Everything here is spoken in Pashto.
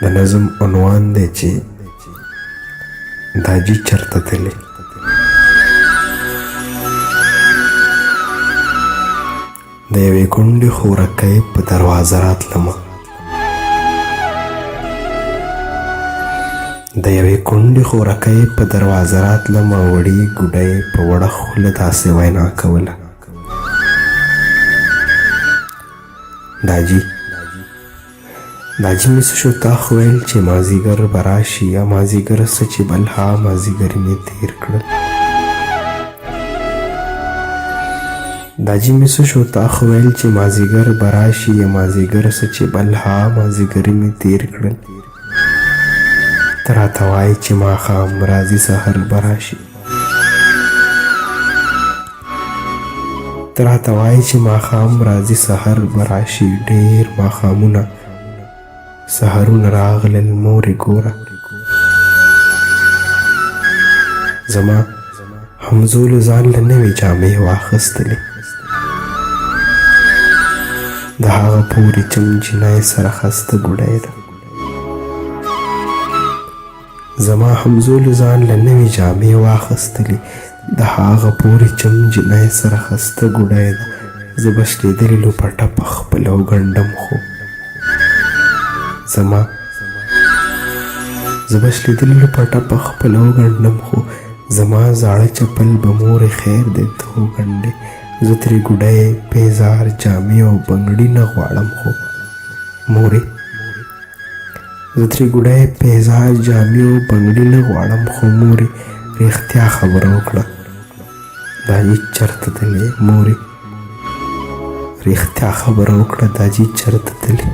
د نظم عنوان دی چې داجی چرته تللی. د یوې کونډې خورکۍ په دروازه راتلمه، د یوې کونډې خورکۍ په دروازه راتلمه، وړې ګوډۍ په وړه خوله داسې وینا کوله: داجی مې څه شو تا خو ویل چې مازدیګر به راشي، یا مازدیګر څه چې بل ها مازدیګر مې تېر کړل. داجی مې څه شو تا خو ویل چې مازدیګر به راشي، یا مازدیګر څه چې بل ها مازدیګر مې تېر کړل. ته راته وایې چې ماښام راځي سحر به راشي، ته راته وایې چې ماښام راځي سحر به راشي. ډېر ماښامونه سحرونه راغلل مورې ګوره، زما همزولو ځان له نوې جامې واخیستلې، د هغه پورې چمچینای سره خسته ګوډۍ ده. زما همزولو ځان له نوې جامې واخیستلې، د هغه پورې چمچینای سره خسته ګوډۍ ده. زه به شلېدلې لوپټه په خپله وګنډم خو زه به شلېدلې لوپټه په خپله وګنډم خو زما زاړه چپل به مورې خیر دی ته وګنډې. زه ترې ګوډۍ پیزار جامې او بنګړي نه غواړم خو مورې، زه ترې ګوډۍ پیزار جامې او بنګړي نه غواړم خو مورې رښتیا خبره وکړه داجی چرته تللی. مورې رښتیا خبره وکړه داجی چرته تللی.